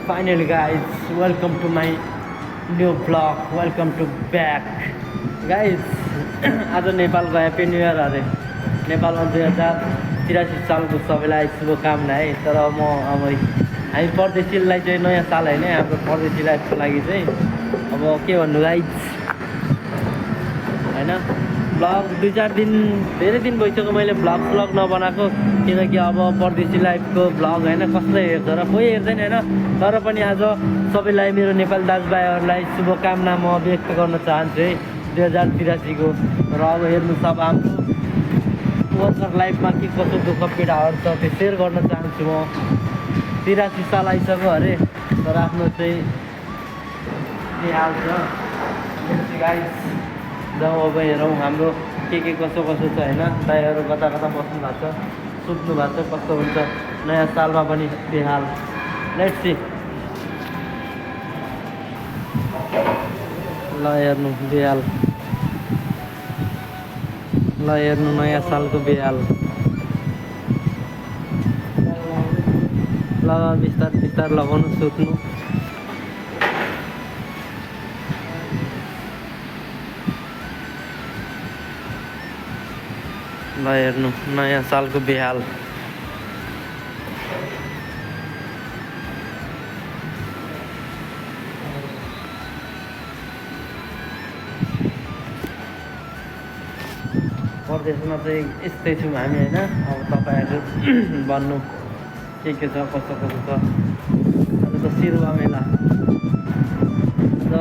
Finally guys, welcome to my new vlog. Welcome to back. Guys, आज नेपालको happy new year अरे नेपालमा 2083 सालको सबैलाई शुभकामना है। तर म अब हामी परदेशीलाई चाहिँ नयाँ साल होइन, हाम्रो परदेशी लाइफको लागि चाहिँ अब के भन्नु गाइज होइन। ब्लग 2-4 दिन धेरै दिन भइसक्यो मैले ब्लग नबनाएको, किनकि अब परदेशी लाइफको ब्लग होइन कसले हेर्छ र कोही हेर्दैन होइन। तर पनि आज सबैलाई मेरो नेपाली दाजुभाइहरूलाई शुभकामना म व्यक्त गर्न चाहन्छु है 2083 र अब हेर्नु सब हाम्रो वर्कर लाइफमा के कसो दुःख पीडाहरू छ त्यो सेयर गर्न चाहन्छु म। 83 साल आइसक्यो अरे, तर आफ्नो चाहिँ के हाल छ गाइस जाउँ अब हेरौँ हाम्रो के कसो छ होइन। दाइहरू कता बस्नु भएको छ, सुत्नु भएको छ, कस्तो हुन्छ नयाँ सालमा पनि त्यही हाल। Let's see. ल हेर्नु बेहाल, ल हेर्नु नयाँ सालको बेहाल। ल बिस्तार लगाउनु, सुत्नु। ल हेर्नु नयाँ सालको बेहाल। परदेशमा चाहिँ यस्तै छौँ हामी होइन। अब तपाईँहरू भन्नु के छ कस्तो छ। आज त सिरुवा मेला, आज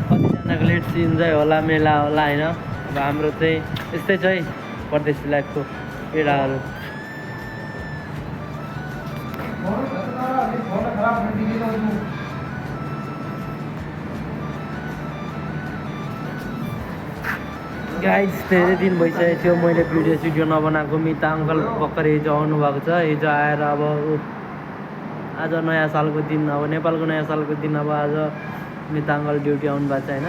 कतिजनाको लेट्स इन्जोय होला, मेला होला होइन। अब हाम्रो चाहिँ यस्तै छ है परदेशी लाइफको पीडाहरू। गाइज धेरै दिन भइसकेको थियो मैले भिडियो नबनाएको। मिता अङ्कल भर्खर हिजो आउनुभएको छ। हिजो आएर अब आज नयाँ सालको दिन, अब नेपालको नयाँ सालको दिन अब आज मिता अङ्कल ड्युटी आउनु भएको छ होइन।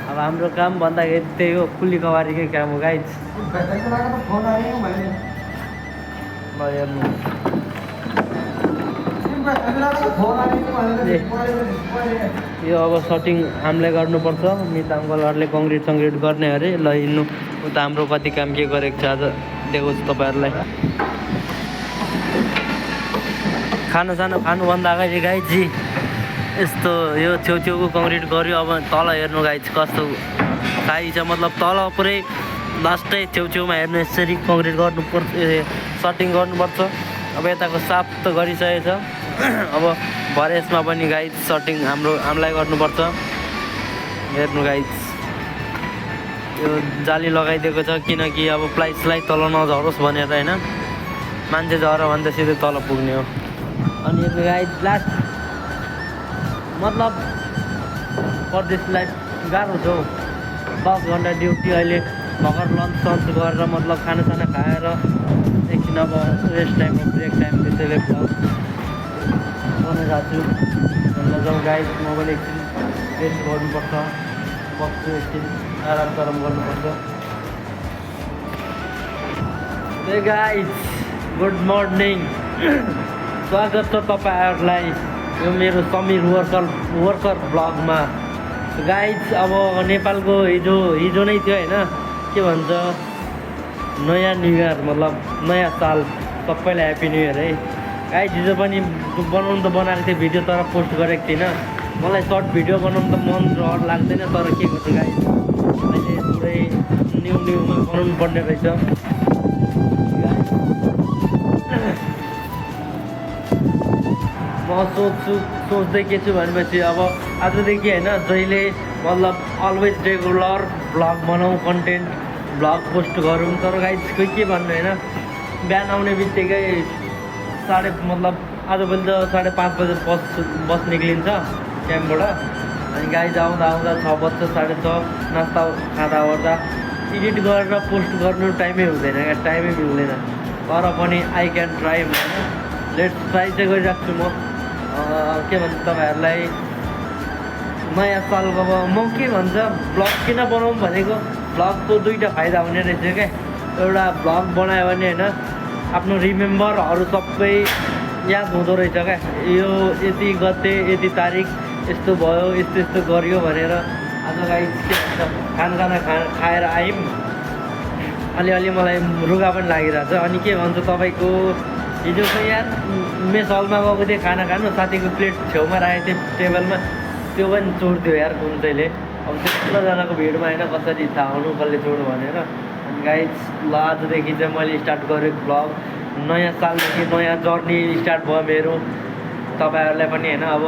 अब हाम्रो काम भन्दाखेरि त्यही हो, कुली कवारीकै काम हो गाइज। ल हेर्नु यो अब सटिङ हामीले गर्नुपर्छ, मिता अङ्कलहरूले कङ्क्रिट गर्ने अरे। ल हिँड्नु उता हाम्रो कति काम के गरेको छ आज देखाउँछु तपाईँहरूलाई। खानासाना खानुभन्दा अगाडि गाइजी यस्तो यो छेउछेउको कङ्क्रिट गऱ्यो। अब तल हेर्नु गाइज कस्तो खाइ छ, मतलब तल पुरै लास्टै छेउछेउमा हेर्नु यसरी कङ्क्रिट गर्नुपर्छ, सटिङ गर्नुपर्छ। अब यताको साफ त गरिसकेको छ, अब भरे यसमा पनि गाइज सटिङ हामीलाई गर्नुपर्छ। हेर्नु गाइज यो जाली लगाइदिएको छ, किनकि अब प्लाइसलाई तल नझरोस् भनेर होइन। मान्छे झऱ्यो भने त सिधै तल पुग्ने हो। अनि हेर्नु गाइज लास्ट मतलब परदेश लाइफ गाह्रो छ हौ। 10 घन्टा ड्युटी, अहिले भर्खर लन्च गरेर मतलब खानासाना खाएर एकछिन अब रेस्ट टाइम ब्रेक टाइम त्यसैले ब्लग बनाइरहेको छु। जाउँ गाइज, म पनि एकछिन रेस्ट गर्नुपर्छ, बस्छु एकछिन आराम गर्नुपर्छ। ए गाइज गुड मर्निङ, स्वागत छ तपाईँहरूलाई यो मेरो समीर वर्कर ब्लगमा। गाइज अब नेपालको हिजो नै थियो होइन, के भन्छ नयाँ न्यु इयर, मतलब नयाँ साल। सबैलाई ह्याप्पी न्यु इयर है गाइज। हिजो पनि बनाउनु त बनाएको थिएँ भिडियो, तर पोस्ट गरेको थिइनँ। मलाई सर्ट भिडियो बनाउनु त मन रहर लाग्दैन, तर के गर्छु गाइज अहिले पुरै न्यूमा बनाउनु पर्ने रहेछ। म सोच्दै के छु भनेपछि अब आजदेखि होइन जहिले मतलब अलवेज रेगुलर भ्लग बनाऊँ, कन्टेन्ट भ्लग पोस्ट गरौँ। तर गाइज खोइ के भन्नु होइन, बिहान आउने बित्तिकै मतलब आजभोलि त 5:30 बजे बस निक्लिन्छ क्याम्पबाट। अनि गाइज आउँदा 6 बज्छ, 6:30 नास्ता खाँदा ओर्दा एडिट गरेर पोस्ट गर्नु टाइमै हुँदैन क्या, टाइमै मिल्दैन। तर पनि आई क्यान ट्राई होइन, लेट्स ट्राई चाहिँ गरिरहेको छु म। के भन्छ तपाईँहरूलाई नयाँ सालको अब म के भन्छ भ्लग किन बनाउँ भनेको, भ्लगको 2टा फाइदा हुने रहेछ क्या। एउटा भ्लग बनायो भने होइन आफ्नो रिमेम्बरहरू सबै याद हुँदो रहेछ क्या यो यति गते यति तारिक यस्तो भयो यस्तो यस्तो गरियो भनेर। आज गाइज के भन्छ खाना खाएर आयौँ, अलिअलि मलाई रुगा पनि लागिरहेछ। अनि के भन्छ तपाईँको हिजो चाहिँ यार मेस हलमा गएको थिएँ खाना खानु, साथीको प्लेट छेउमा राखेको थिएँ टेबलमा, त्यो पनि चोडिदियो यार कुन चाहिँले। अब त्यत्रोजनाको भिडमा होइन कसरी थाहा हुनु कसले चोड्यो भनेर। अनि गाइज ल आजदेखि चाहिँ मैले स्टार्ट गरेको भ्लग, नयाँ सालदेखि नयाँ जर्नी स्टार्ट भयो मेरो। तपाईँहरूलाई पनि होइन अब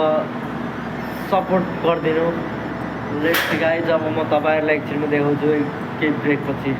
सपोर्ट गरिदिनु। लेट्स गाइज अब म तपाईँहरूलाई एकछिनमा देखाउँछु केही ब्रेकपछि।